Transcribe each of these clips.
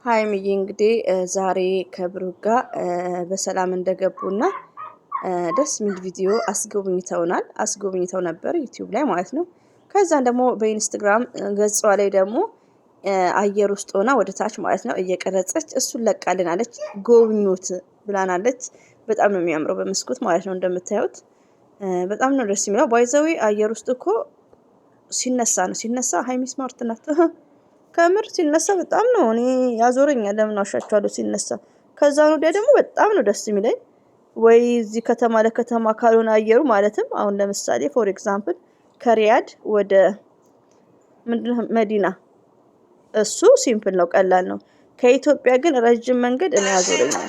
ሀይሚዬ እንግዲህ ዛሬ ከብሩክ ጋር በሰላም እንደገቡና ደስ የሚል ቪዲዮ አስጎብኝተው ነበር ዩቲዩብ ላይ ማለት ነው። ከዛን ደግሞ በኢንስታግራም ገጿ ላይ ደግሞ አየር ውስጥ ሆና ወደ ታች ማለት ነው እየቀረጸች እሱን ለቃልናለች። ጎብኙት ብላናለች። በጣም ነው የሚያምረው በመስኮት ማለት ነው እንደምታዩት በጣም ነው ደስ የሚለው። ባይዘዊ አየር ውስጥ እኮ ሲነሳ ሀይሚ ስማርት ናት። ከምር ሲነሳ በጣም ነው እኔ ያዞረኛል። ለምን አሻቸዋለሁ ሲነሳ። ከዛ ነው ደግሞ በጣም ነው ደስ የሚለኝ። ወይ እዚህ ከተማ ለከተማ ካልሆነ አየሩ ማለትም አሁን ለምሳሌ ፎር ኤግዛምፕል ከሪያድ ወደ ምንድነው መዲና እሱ ሲምፕል ነው፣ ቀላል ነው። ከኢትዮጵያ ግን ረጅም መንገድ እኔ ያዞረኛል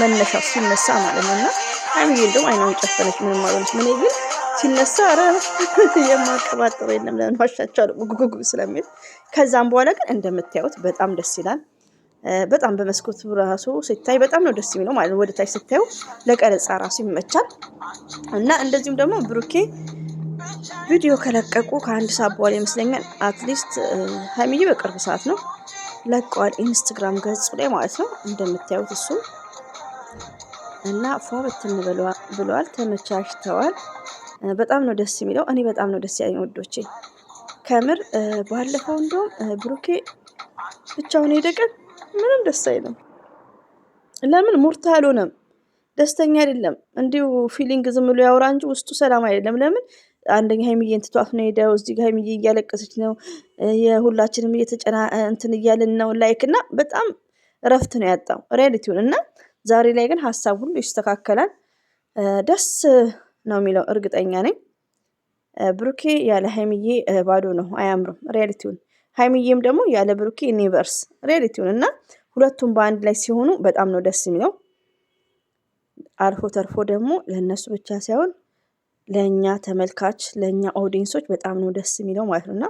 መነሻው ሲነሳ ማለት ነውና ሀይሚዬ እንደውም አይኗን ጨፈነች ምንም ማለት ምን ግን ሲነሳ አረ የማቀባጥረው የለም። ለምን ዋሻቻለሁ ጉጉጉ ስለሚል ከዛም በኋላ ግን እንደምታዩት በጣም ደስ ይላል። በጣም በመስኮት ራሱ ሲታይ በጣም ነው ደስ የሚለው ማለት ነው። ወደ ታች ሲታዩ ለቀረጻ ራሱ ይመቻል። እና እንደዚሁም ደግሞ ብሩኬ ቪዲዮ ከለቀቁ ከአንድ ሰዓት በኋላ ይመስለኛል አትሊስት ሀይሚዬ በቅርብ ሰዓት ነው ለቀዋል ኢንስታግራም ገጹ ላይ ማለት ነው። እንደምታዩት እሱ እና ፏ በትን ብለዋል፣ ተመቻችተዋል። በጣም ነው ደስ የሚለው። እኔ በጣም ነው ደስ ያለኝ ወዶቼ ከምር። ባለፈው እንደውም ብሩኬ ብቻውን ሄደቀን ምንም ደስ አይልም። ለምን ሙርታ አልሆነም፣ ደስተኛ አይደለም። እንዲሁ ፊሊንግ ዝም ብሎ ያወራ እንጂ ውስጡ ሰላም አይደለም። ለምን አንደኛ ሀይሚዬን ትቷት ነው ሄደው። እዚህ ጋር ሀይሚዬ እያለቀሰች ነው፣ የሁላችንም እየተጨና እንትን እያልን ነው ላይክ እና በጣም እረፍት ነው ያጣው ሪያሊቲውን። እና ዛሬ ላይ ግን ሀሳብ ሁሉ ይስተካከላል። ደስ ነው የሚለው እርግጠኛ ነኝ። ብሩኬ ያለ ሀይሚዬ ባዶ ነው፣ አያምርም ሪያሊቲውን። ሀይሚዬም ደግሞ ያለ ብሩኬ ዩኒቨርስ ሪያሊቲውን። እና ሁለቱም በአንድ ላይ ሲሆኑ በጣም ነው ደስ የሚለው። አልፎ ተርፎ ደግሞ ለእነሱ ብቻ ሳይሆን ለእኛ ተመልካች፣ ለእኛ ኦዲየንሶች በጣም ነው ደስ የሚለው ማለት ነው። እና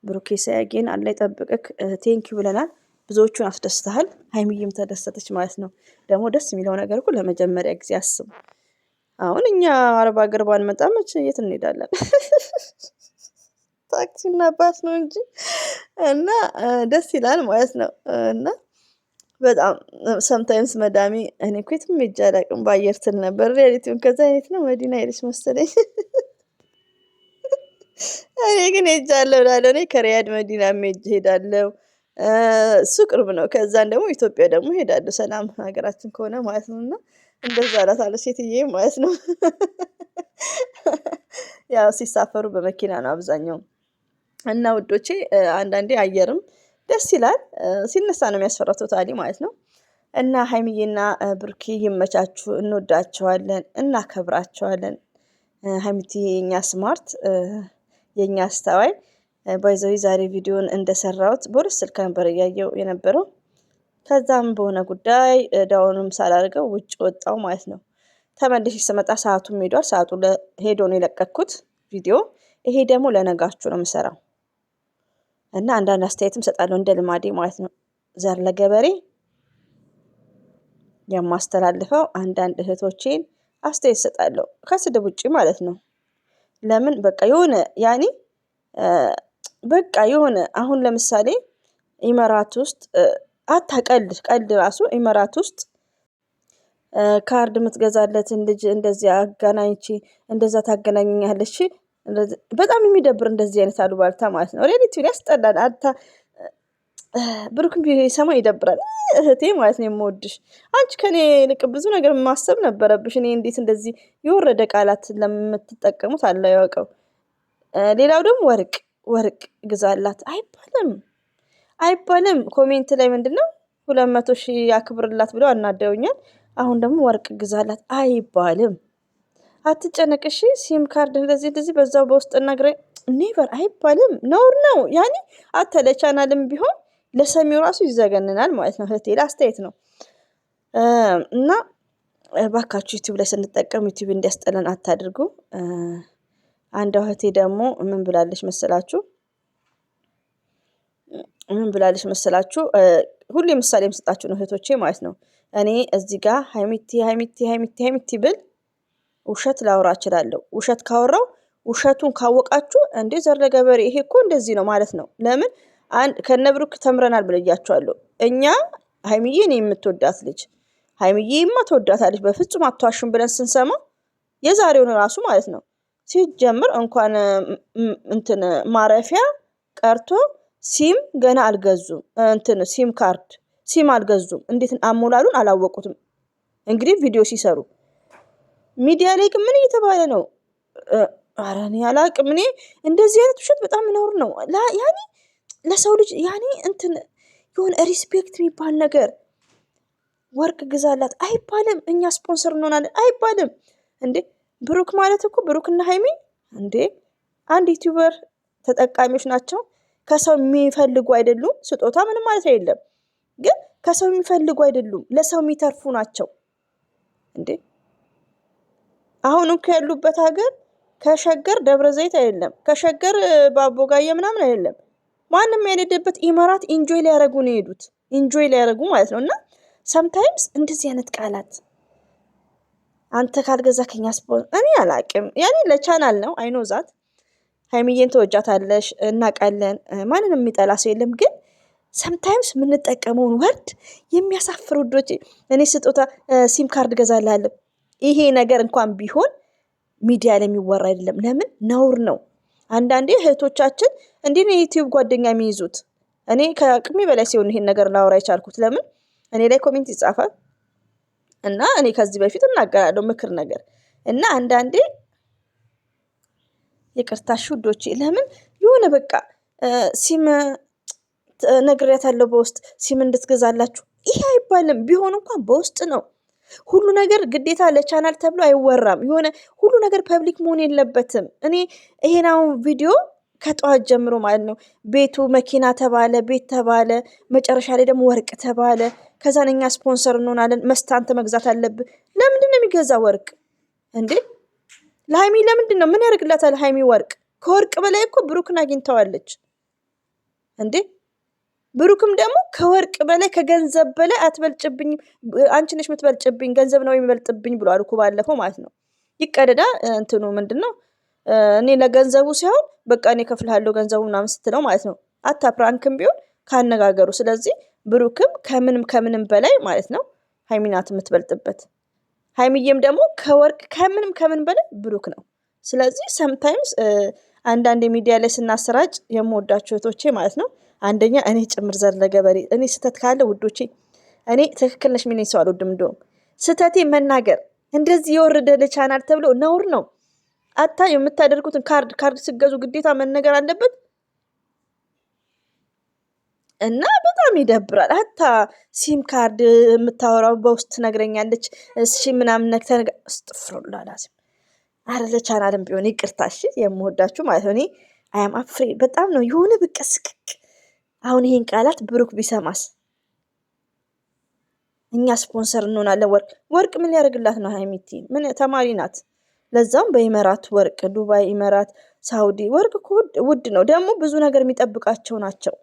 ብሩኬ ሳያጌን አላ ይጠብቅክ። ቴንኪው ብለናል። ብዙዎቹን አስደስተሃል። ሀይሚዬም ተደሰተች ማለት ነው። ደግሞ ደስ የሚለው ነገር እኮ ለመጀመሪያ ጊዜ አስቡ። አሁን እኛ አረብ ሀገር ባንመጣ መቼ የት እንሄዳለን? ታክሲና ባስ ነው እንጂ። እና ደስ ይላል ማለት ነው። እና በጣም ሰምታይምስ መዳሜ እኔ እኮ የትም ሄጄ አላውቅም በአየር ትል ነበር። ሪያሊቲውን ከዛ አይነት ነው መዲና ሄደች መሰለኝ። እኔ ግን ሄጃለሁ እላለሁ። እኔ ከሪያድ መዲና ሄዳለሁ። እሱ ቅርብ ነው። ከዛን ደግሞ ኢትዮጵያ ደግሞ ሄዳለሁ፣ ሰላም ሀገራችን ከሆነ ማለት ነው። እና እንደዛ እላታለሁ ሴትዬ ማለት ነው። ያው ሲሳፈሩ በመኪና ነው አብዛኛው። እና ውዶቼ አንዳንዴ አየርም ደስ ይላል፣ ሲነሳ ነው የሚያስፈራው ቶታሊ ማለት ነው። እና ሀይሚዬና ብሩኬ ይመቻችሁ፣ እንወዳቸዋለን፣ እናከብራቸዋለን። ሀይሚቲ የኛ ስማርት፣ የኛ አስተዋይ። ባይዘዊ ዛሬ ቪዲዮን እንደሰራሁት በሁለት ስልክ ነበር እያየው የነበረው። ከዛም በሆነ ጉዳይ ዳውንም ሳላደርገው ውጭ ወጣው ማለት ነው። ተመልሼ ስመጣ ሰዓቱም ሄዷል። ሰዓቱ ሄዶ ነው የለቀኩት ቪዲዮ። ይሄ ደግሞ ለነጋችሁ ነው የምሰራው እና አንዳንድ አስተያየትም ሰጣለሁ እንደ ልማዴ ማለት ነው። ዘር ለገበሬ የማስተላልፈው አንዳንድ እህቶቼን አስተያየት ሰጣለሁ ከስድብ ውጪ ማለት ነው። ለምን በቃ የሆነ ያኔ በቃ የሆነ አሁን ለምሳሌ ኢመራት ውስጥ ቀልድ ራሱ ኢመራት ውስጥ ካርድ የምትገዛለትን ልጅ እንደዚህ አገናኝቼ እንደዛ ታገናኘኛለች። በጣም የሚደብር እንደዚህ አይነት አሉባልታ ማለት ነው። ሪያሊቲውን ያስጠላል። ብሩክም ቢሰማ ይደብራል። እህቴ ማለት ነው የምወድሽ፣ አንቺ ከኔ ይልቅ ብዙ ነገር ማሰብ ነበረብሽ። እኔ እንዴት እንደዚህ የወረደ ቃላት ለምትጠቀሙት አለ ያውቀው። ሌላው ደግሞ ወርቅ ግዛላት አይባልም። ኮሜንት ላይ ምንድነው 200,000 ያክብርላት ብለው አናደውኛል። አሁን ደግሞ ወርቅ ግዛላት አይባልም። አትጨነቅሽ። ሲም ካርድ እንደዚህ በዛው በውስጥ ነግረ ኔቨር አይባልም። ነውር ነው። ያኔ ለቻናልም ቢሆን ለሰሚው ራሱ ይዘገንናል ማለት ነው። እህቴ አስተያየት ነው። እና ባካችሁ ዩቲዩብ ላይ ስንጠቀም ዩቲዩብ እንዲያስጠለን አታድርጉ። አንድ እህቴ ደግሞ ምን ብላለች መሰላችሁ? ሁሌ ምሳሌ የምሰጣችሁ ነው እህቶቼ ማለት ነው። እኔ እዚህ ጋር ሀይሚቲ ብል ውሸት ላውራ እችላለሁ። ውሸት ካወራው ውሸቱን ካወቃችሁ እንዴ ዘር ለገበሬ ይሄ እኮ እንደዚህ ነው ማለት ነው። ለምን ከነብሩክ ተምረናል ብለያቸዋለሁ። እኛ ሀይሚዬን የምትወዳት ልጅ ሀይሚዬማ ትወዳታለች በፍጹም አትዋሽም ብለን ስንሰማ የዛሬውን ራሱ ማለት ነው ሲጀምር እንኳን እንትን ማረፊያ ቀርቶ ሲም ገና አልገዙም። እንትን ሲም ካርድ ሲም አልገዙም። እንዴት አሞላሉን አላወቁትም። እንግዲህ ቪዲዮ ሲሰሩ ሚዲያ ላይ ግን ምን እየተባለ ነው? ኧረ እኔ አላቅም። እኔ እንደዚህ አይነት ውሸት በጣም ነውር ነው። ያኔ ለሰው ልጅ ያኔ እንትን የሆነ ሪስፔክት የሚባል ነገር ወርቅ ግዛላት አይባልም። እኛ ስፖንሰር እንሆናለን አይባልም እንዴ። ብሩክ ማለት እኮ ብሩክና ሀይሚ እንዴ አንድ ዩቲዩበር ተጠቃሚዎች ናቸው። ከሰው የሚፈልጉ አይደሉም። ስጦታ ምንም ማለት አይደለም፣ ግን ከሰው የሚፈልጉ አይደሉም። ለሰው የሚተርፉ ናቸው እንዴ። አሁን እኮ ያሉበት ሀገር ከሸገር ደብረ ዘይት አይደለም፣ ከሸገር በአቦጋየ ምናምን አይደለም። ማንም ያልሄደበት ኢማራት ኢንጆይ ሊያደርጉ ነው የሄዱት። ኢንጆይ ሊያደርጉ ማለት ነው። እና ሰምታይምስ እንደዚህ አይነት ቃላት አንተ ካልገዛ ከኛ እኔ አላቅም። ያኔ ለቻናል ነው አይኖ ዛት ሀይሚዬን ተወጃታለሽ እናቃለን። ማንንም የሚጠላ ሰው የለም። ግን ሰምታይምስ የምንጠቀመውን ወርድ የሚያሳፍር ውዶች። እኔ ስጦታ ሲም ካርድ ገዛላለሁ። ይሄ ነገር እንኳን ቢሆን ሚዲያ ላይ የሚወራ አይደለም። ለምን ነውር ነው። አንዳንዴ እህቶቻችን እንዲህ ነው የዩቲዩብ ጓደኛ የሚይዙት። እኔ ከአቅሜ በላይ ሲሆን ይሄን ነገር ላወራ የቻልኩት ለምን እኔ ላይ ኮሜንት ይጻፋል እና እኔ ከዚህ በፊት እናገራለሁ ምክር ነገር እና አንዳንዴ ይቅርታሽ ውዶቼ ለምን የሆነ በቃ ሲም ነግሬያታለሁ በውስጥ ሲም እንድትገዛላችሁ ይሄ አይባልም። ቢሆን እንኳን በውስጥ ነው። ሁሉ ነገር ግዴታ ለቻናል ተብሎ አይወራም። የሆነ ሁሉ ነገር ፐብሊክ መሆን የለበትም። እኔ ይሄን አሁን ቪዲዮ ከጠዋት ጀምሮ ማለት ነው ቤቱ መኪና ተባለ፣ ቤት ተባለ፣ መጨረሻ ላይ ደግሞ ወርቅ ተባለ። ከዛን እኛ ስፖንሰር እንሆናለን። መስታንተ መግዛት አለብህ። ለምንድን ነው የሚገዛ ወርቅ እንዴ? ለሀይሚ ለምንድን ነው ምን ያደርግላታል? ሀይሚ ወርቅ ከወርቅ በላይ እኮ ብሩክን አግኝተዋለች እንዴ። ብሩክም ደግሞ ከወርቅ በላይ ከገንዘብ በላይ አትበልጭብኝም፣ አንቺ ነሽ የምትበልጭብኝ፣ ገንዘብ ነው የሚበልጥብኝ ብሏል እኮ ባለፈው ማለት ነው። ይቀደዳ እንትኑ ምንድነው እኔ ለገንዘቡ ሳይሆን በቃ እኔ ከፍልሃለሁ ገንዘቡ ምናምን ስትለው ማለት ነው። አታ ፕራንክም ቢሆን ካነጋገሩ። ስለዚህ ብሩክም ከምንም በላይ ማለት ነው ሀይሚ ናት የምትበልጥበት። ሀይሚዬም ደግሞ ከወርቅ ከምንም በላይ ብሩክ ነው። ስለዚህ ሰምታይምስ አንዳንድ ሚዲያ ላይ ስናሰራጭ የምወዳቸው እህቶቼ ማለት ነው አንደኛ እኔ ጭምር ዘር ለገበሬ እኔ ስተት ካለ ውዶቼ እኔ ትክክል ነሽ ምን ሰው አልወድም። እንደውም ስተቴ መናገር እንደዚህ የወረደ ለቻናል ተብሎ ነውር ነው። አታ የምታደርጉትን ካርድ ስገዙ ግዴታ መነገር አለበት እና በጣም ይደብራል። አታ ሲም ካርድ የምታወራው በውስጥ ትነግረኛለች። እሺ ምናምን ነክተን አስጥፍሩላላሲም አረ ለቻናልም ቢሆን ይቅርታሽ የምወዳችሁ ማለት ነው። እኔ አያም አፍሬ በጣም ነው የሆነ በቃ ስክክ። አሁን ይሄን ቃላት ብሩክ ቢሰማስ? እኛ ስፖንሰር እንሆናለን። ወርቅ ምን ሊያደርግላት ነው? ሀይሚቲ ምን ተማሪ ናት? ለዛም በኢመራት ወርቅ ዱባይ፣ ኢመራት፣ ሳውዲ ወርቅ ውድ ነው። ደግሞ ብዙ ነገር የሚጠብቃቸው ናቸው።